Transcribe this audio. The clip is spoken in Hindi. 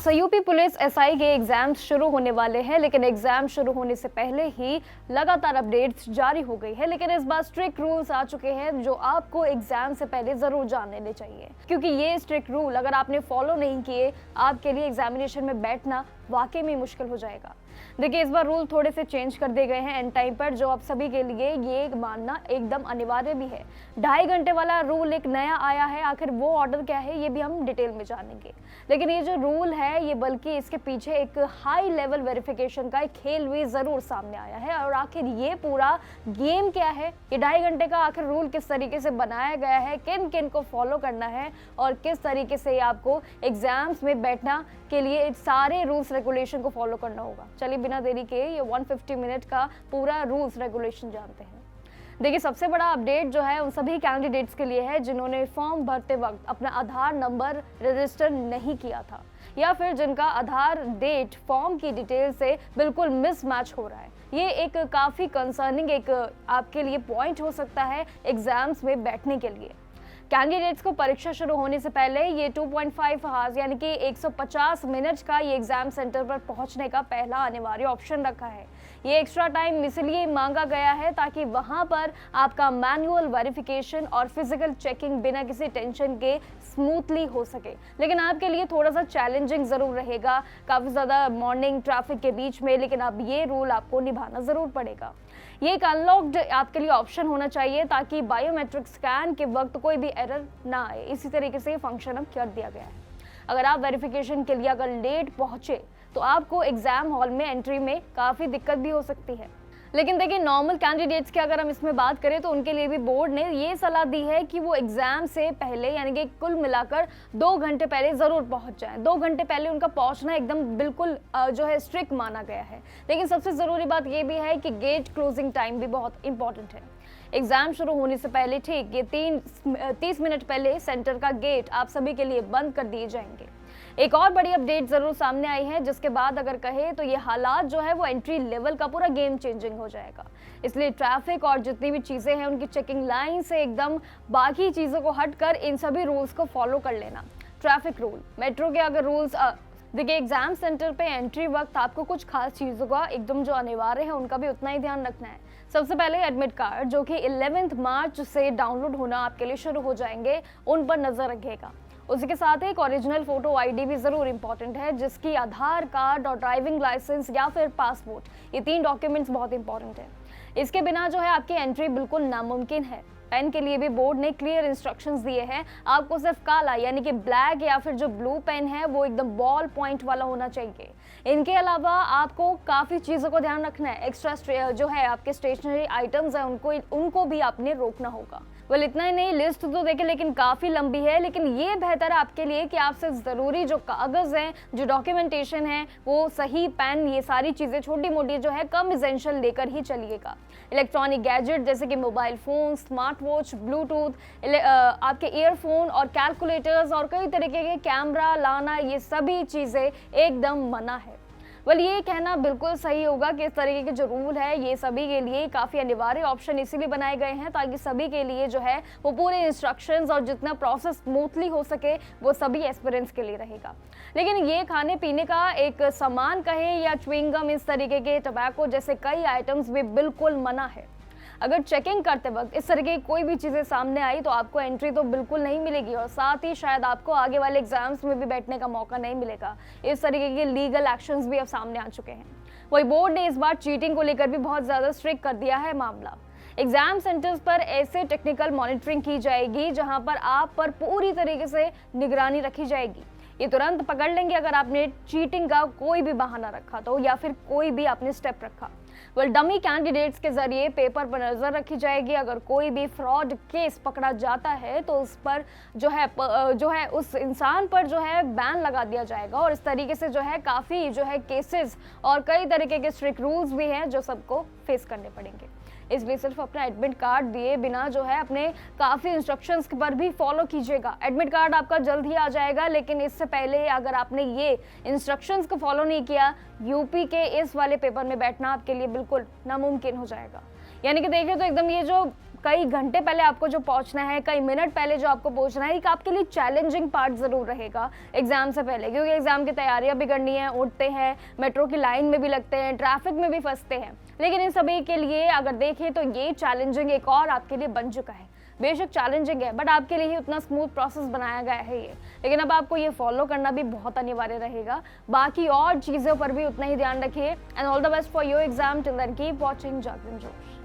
यूपी पुलिस एसआई के एग्जाम्स शुरू होने वाले हैं, लेकिन एग्जाम शुरू होने से पहले ही लगातार अपडेट्स जारी हो गई है। लेकिन इस बार स्ट्रिक्ट रूल्स आ चुके हैं जो आपको एग्जाम से पहले जरूर जान लेने चाहिए, क्योंकि ये स्ट्रिक्ट रूल अगर आपने फॉलो नहीं किए, आपके लिए एग्जामिनेशन में बैठना वाकई में मुश्किल हो जाएगा। देखिए, इस बार रूल थोड़े से चेंज कर दिए गए हैं एंड टाइम पर, जो आप सभी के लिए ये मानना एकदम अनिवार्य भी है। 2.5 घंटे वाला रूल एक नया आया है, आखिर वो ऑर्डर क्या है ये भी हम डिटेल में जानेंगे। लेकिन ये जो रूल है ये बल्कि इसके पीछे एक हाई लेवल वेरिफिकेशन का एक खेल भी जरूर सामने आया है। और आखिर ये पूरा गेम क्या है, ये 2.5 घंटे का आखिर रूल किस तरीके से बनाया गया है, किन किन को फॉलो करना है और किस तरीके से आपको एग्जाम्स में बैठना के लिए सारे रूल्स रेगुलेशन को फॉलो करना होगा। चलिए बिना देरी के ये 150 मिनट का पूरा रूल्स रेगुलेशन जानते हैं। देखिए, सबसे बड़ा अपडेट जो है उन सभी कैंडिडेट्स के लिए है जिन्होंने फॉर्म भरते वक्त अपना आधार नंबर रजिस्टर नहीं किया था, या फिर जिनका आधार डेट फॉर्म की डिटेल से बिल्कुल मिसमैच हो रहा है। ये एक काफ़ी कंसर्निंग एक आपके लिए पॉइंट हो सकता है एग्जाम्स में बैठने के लिए। कैंडिडेट्स को परीक्षा शुरू होने से पहले ये 2.5 आवर्स यानी कि 150 मिनट का ये एग्जाम सेंटर पर पहुंचने का पहला अनिवार्य ऑप्शन रखा है। ये एक्स्ट्रा टाइम इसलिए मांगा गया है ताकि वहां पर आपका मैनुअल वेरिफिकेशन और फिजिकल चेकिंग बिना किसी टेंशन के स्मूथली हो सके। लेकिन आपके लिए थोड़ा सा चैलेंजिंग जरूर रहेगा, काफ़ी ज़्यादा मॉर्निंग ट्रैफिक के बीच में, लेकिन अब ये रूल आपको निभाना ज़रूर पड़ेगा। ये एक अनलॉक्ड आपके लिए ऑप्शन होना चाहिए ताकि बायोमेट्रिक स्कैन के वक्त कोई भी एरर ना आए। इसी तरीके से ये फंक्शन अब कर दिया गया है। अगर आप वेरिफिकेशन के लिए अगर लेट पहुंचे तो आपको एग्जाम हॉल में एंट्री में काफ़ी दिक्कत भी हो सकती है। लेकिन देखिए, नॉर्मल कैंडिडेट्स की अगर हम इसमें बात करें तो उनके लिए भी बोर्ड ने ये सलाह दी है कि वो एग्जाम से पहले यानी कि कुल मिलाकर 2 घंटे पहले ज़रूर पहुंच जाएं। 2 घंटे पहले उनका पहुंचना एकदम बिल्कुल जो है स्ट्रिक्ट माना गया है। लेकिन सबसे ज़रूरी बात ये भी है कि गेट क्लोजिंग टाइम भी बहुत इंपॉर्टेंट है। एग्जाम शुरू होने से पहले ठीक ये 30 मिनट पहले सेंटर का गेट आप सभी के लिए बंद कर दिए जाएंगे। एक और बड़ी अपडेट जरूर सामने आई है जिसके बाद अगर कहे तो ये हालात जो है वो एंट्री लेवल का पूरा गेम चेंजिंग हो जाएगा। इसलिए ट्रैफिक और जितनी भी चीज़ें हैं उनकी चेकिंग लाइन से एकदम बाकी चीज़ों को हटकर इन सभी रूल्स को फॉलो कर लेना। ट्रैफिक रूल, मेट्रो के अगर रूल्स, देखिए एग्जाम सेंटर पे एंट्री वक्त आपको कुछ खास चीज़ों का एकदम जो अनिवार्य है उनका भी उतना ही ध्यान रखना है। सबसे पहले एडमिट कार्ड जो कि 11 मार्च से डाउनलोड होना आपके लिए शुरू हो जाएंगे, उन पर नजर रखिएगा। उसी के साथ एक ओरिजिनल फोटो आईडी भी जरूर इंपॉर्टेंट है, जिसकी आधार कार्ड और ड्राइविंग लाइसेंस या फिर पासपोर्ट, ये 3 डॉक्यूमेंट्स बहुत इंपॉर्टेंट है। इसके बिना जो है आपकी एंट्री बिल्कुल नामुमकिन है। पेन के लिए भी बोर्ड ने क्लियर इंस्ट्रक्शंस दिए हैं, आपको सिर्फ काला यानी कि ब्लैक या फिर जो ब्लू पेन है वो एकदम बॉल पॉइंट वाला होना चाहिए। इनके अलावा आपको काफ़ी चीज़ों को ध्यान रखना है। एक्स्ट्रा जो है आपके स्टेशनरी आइटम्स हैं उनको भी आपने रोकना होगा। वेल, इतना ही नहीं, लिस्ट तो देखें लेकिन काफ़ी लंबी है। लेकिन ये बेहतर है आपके लिए कि आपसे ज़रूरी जो कागज़ हैं, जो डॉक्यूमेंटेशन है, वो सही पेन, ये सारी चीज़ें छोटी मोटी जो है कम एसेंशियल लेकर ही चलिएगा। इलेक्ट्रॉनिक गैजेट जैसे कि mobile phone, smart watch, Bluetooth, आपके ईयरफोन और कैलकुलेटर्स और कई तरीके के कैमरा लाना, ये सभी चीज़ें एकदम मना है। वेल, ये कहना बिल्कुल सही होगा कि इस तरीके के जो रूल है ये सभी के लिए काफ़ी अनिवार्य ऑप्शन इसीलिए बनाए गए हैं ताकि सभी के लिए जो है वो पूरे इंस्ट्रक्शंस और जितना प्रोसेस स्मूथली हो सके वो सभी एस्पिरेंट्स के लिए रहेगा। लेकिन ये खाने पीने का एक सामान कहे या च्युइंगम, इस तरीके के टबैको जैसे कई आइटम्स भी बिल्कुल मना है। अगर चेकिंग करते वक्त इस तरह की कोई भी चीज़ें सामने आई तो आपको एंट्री तो बिल्कुल नहीं मिलेगी और साथ ही शायद आपको आगे वाले एग्जाम्स में भी बैठने का मौका नहीं मिलेगा। इस तरीके के लीगल एक्शंस भी अब सामने आ चुके हैं। वही बोर्ड ने इस बार चीटिंग को लेकर भी बहुत ज़्यादा स्ट्रिक्ट कर दिया है मामला। एग्जाम सेंटर्स पर ऐसे टेक्निकल मॉनिटरिंग की जाएगी जहां पर आप पर पूरी तरीके से निगरानी रखी जाएगी। ये तुरंत पकड़ लेंगे अगर आपने चीटिंग का कोई भी बहाना रखा तो या फिर कोई भी आपने स्टेप रखा। डमी कैंडिडेट्स के जरिए पेपर पर नजर रखी जाएगी। अगर कोई भी फ्रॉड केस पकड़ा जाता है तो उस पर जो है उस इंसान पर जो है बैन लगा दिया जाएगा। और इस तरीके से जो है काफ़ी जो है केसेस और कई तरीके के स्ट्रिक्ट रूल्स भी हैं जो सबको फेस करने पड़ेंगे। इसलिए सिर्फ अपना एडमिट कार्ड दिए बिना जो है अपने काफ़ी इंस्ट्रक्शंस पर भी फॉलो कीजिएगा। एडमिट कार्ड आपका जल्द ही आ जाएगा, लेकिन इससे पहले अगर आपने ये इंस्ट्रक्शंस को फॉलो नहीं किया, यूपी के इस वाले पेपर में बैठना आपके लिए बिल्कुल नामुमकिन हो जाएगा। यानी कि देखिए तो एकदम ये जो कई घंटे पहले आपको जो पहुंचना है, कई मिनट पहले जो आपको पहुंचना है, एक आपके लिए चैलेंजिंग पार्ट ज़रूर रहेगा एग्जाम से पहले, क्योंकि एग्जाम की तैयारियां भी करनी है, उठते हैं, मेट्रो की लाइन में भी लगते हैं, ट्रैफिक में भी फंसते हैं। लेकिन इन सभी के लिए अगर देखें तो ये चैलेंजिंग एक और आपके लिए बन चुका है। बेशक चैलेंजिंग है, बट आपके लिए ही उतना स्मूथ प्रोसेस बनाया गया है ये। लेकिन अब आपको ये फॉलो करना भी बहुत अनिवार्य रहेगा। बाकी और चीज़ों पर भी उतना ही ध्यान रखिए। And all the best for your exam. Till then keep watching Jagran जोश।